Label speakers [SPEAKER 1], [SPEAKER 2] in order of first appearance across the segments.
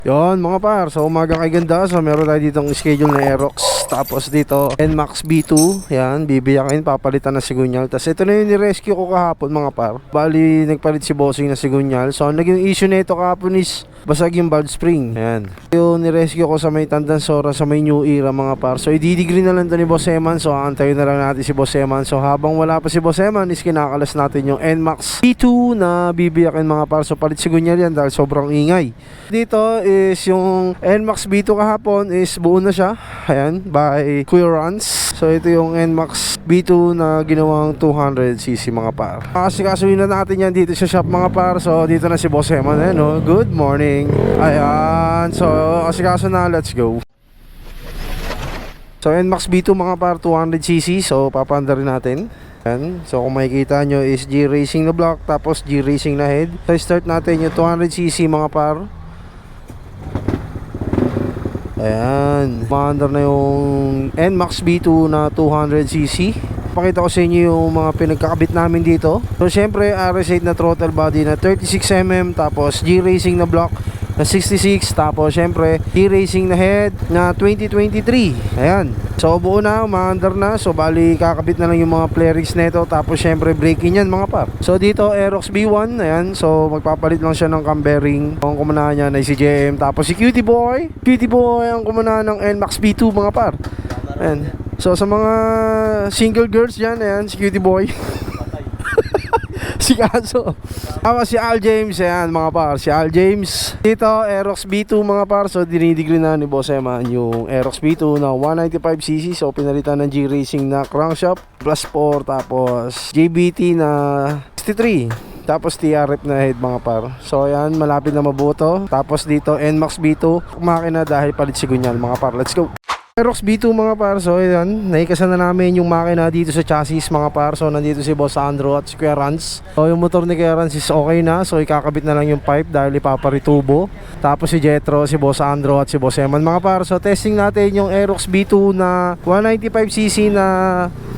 [SPEAKER 1] Yon mga par, so umaga kay ganda. So meron tayo ditong schedule na Aerox. Tapos dito NMAX B2. Yan, bibiyakin, papalitan na sigunyal. Tapos ito na yung ni-rescue ko kahapon mga par. Bali nagpalit si bossing na sigunyal. So ang naging issue na ito kahapon is basag yung valve spring. Ayan, yung ni-rescue ko sa may Tandansora, sa may New Era mga par. So ididegree na lang to ni Boss Eman. So aantayin na lang natin si Boss Eman. So habang wala pa si Boss Eman is kinakalas natin yung NMAX B2 na bibiyakin mga par. So palit sigunyal yan dahil sobrang ingay. Dito is yung NMAX B2 kahapon is buo na siya. Ayan, by Kuya Rans. So ito yung NMAX B2 na ginawang 200cc mga par. Kasikasuhin na natin yan dito sa shop mga par. So dito na si Boss Eman. Ayan, no? Good morning. Ayan, so asikaso na, let's go. So NMAX B2 mga par, 200cc. So papanda rin natin. Ayan. So kung makikita nyo is G Racing na block, tapos G Racing na head. So start natin yung 200cc mga par. Ayan, maandar na yung NMAX B2 na 200cc. Pakita ko sa inyo yung mga pinagkakabit namin dito. So syempre RS8 na throttle body na 36mm, tapos G Racing na block na 66, tapos syempre G Racing na head na 2023. Ayan, so buo na, umaandar na. So bali kakabit na lang yung mga flarings nito, tapos syempre braking yan mga par. So dito Aerox B1, ayan, so magpapalit lang siya ng cam bearing. Ang kumanahan niya na si JM, tapos si Cutie Boy ang kumanahan ng NMAX B2 mga par. Ayan, so sa mga single girls dyan, ayan, si Cutie Boy. Si Kaso. Tapos si Al James, ayan mga par, si Al James. Dito Aerox B2 mga par. So dinidegree na ni Boss Eman yung Aerox B2 na 195cc. So pinalitan ng G Racing na crankshaft plus 4, tapos JBT na 63, tapos TRF na head mga par. So ayan, malapit na mabuto. Tapos dito NMAX B2 makina dahil palit sigunyal mga par. Let's go. Aerox B2 mga par. So ayan, naikasan na namin yung makina dito sa chassis mga par. So nandito si Boss Andrew at si Kuya Rans. So yung motor ni Kuya Rans is okay na. So ikakabit na lang yung pipe dahil ipaparitubo. Tapos si Jetro, si Boss Andrew at si Boss Eman mga par. So testing natin yung Aerox B2 na 195cc na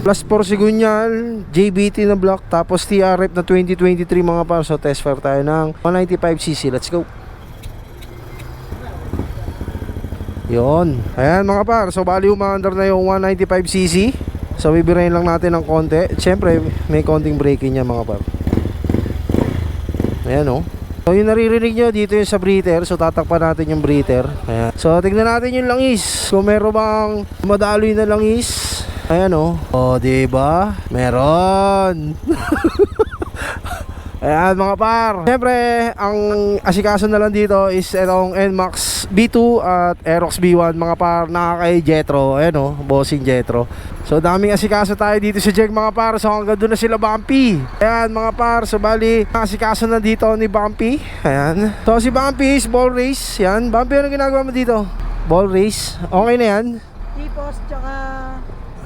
[SPEAKER 1] plus 4 sigunyal, JBT na block, tapos TRF na 2023 mga par. So test fire tayo ng 195cc. Let's go. Yon, ayan mga par. So bali umaandar na yung 195cc. So bibirahin lang natin ng konti. Siyempre may konting braking niya mga par. Ayan o. So yung naririnig nyo dito yung sa breather. So tatakpan natin yung breather. Ayan. So tignan natin yung langis. Kung meron bang madaloy na langis. Ayan o. O diba? Meron. Ayan mga par. Siyempre ang asikaso na lang dito is itong NMAX B2 at Aerox B1 mga par, na kay Jetro. Ayan o, bossing Jetro. So daming asikaso tayo dito sa Jeg mga par. So hanggang doon na sila Bumpy. Ayan mga par. So bali asikaso na dito ni Bumpy. Ayan. So si Bumpy is ball race. Ayan, Bumpy, ano ginagawa mo dito? Ball race. Okay na yan?
[SPEAKER 2] Tipos tsaka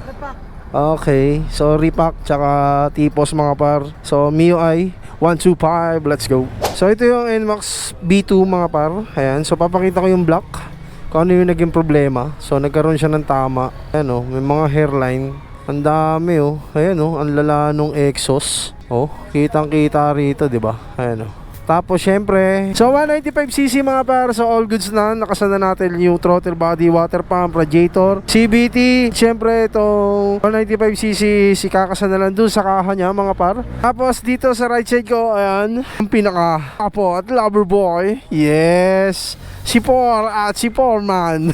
[SPEAKER 2] repack.
[SPEAKER 1] Okay, so repack tsaka tipos mga par. So MIUI 125, let's go. So ito yung NMAX B2 mga par. Ayan, so papakita ko yung block kung ano yung naging problema. So nagkaroon siya ng tama. Ayan o, may mga hairline. Ang dami o. Ayan o, ang lala nung exhaust. O, kitang kita rito, diba? Ayan o. Tapos syempre, so 195cc mga par. So all goods na. Nakasana natin yung throttle body, water pump, radiator, CVT. Syempre itong 195cc si kakasana lang dun sa kaha niya mga par. Tapos dito sa right side ko, ayan, ang pinaka apo at lover boy. Yes, si Por at si Porman.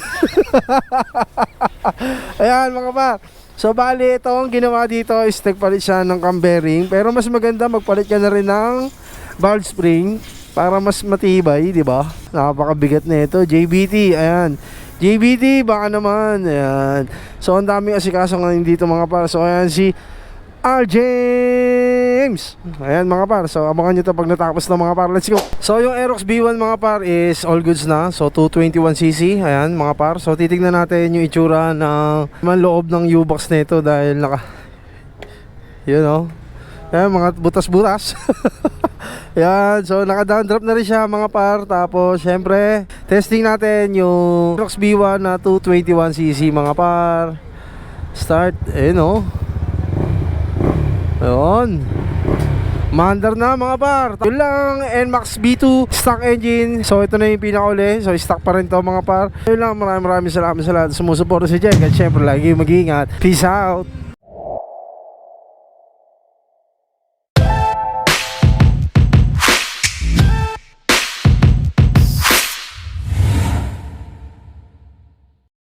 [SPEAKER 1] Ayan mga par. So bali itong ginawa dito is nagpalit siya ng cam bearing. Pero mas maganda magpalit ka na rin ng valve spring para mas matibay, di ba? Napakabigat na ito. JBT, ayan. JBT, baka naman. Ayan. So ang daming asikaso ngayon dito mga par. So ayan si Al James. Ayan mga par. So abangan nyo ito pag natapos na mga par. Let's go. So yung Aerox B1 mga par is all goods na. So 221cc. Ayan mga par. So titignan natin yung itsura ng loob ng U-box na ito dahil yun o. Ayan, mga butas-butas. Yan, so naka-down drop na rin siya mga par. Tapos syempre testing natin yung Aerox B1 na 221cc mga par. Start, ayun o. Ayun, Maandar na mga par. Yun lang, NMAX B2 stock engine. So ito na yung pinakauli. So stock pa rin to mga par. Yun lang, maraming salamat sa lahat sumusuporta sa Jack. At syempre lagi mag-iingat. Peace out.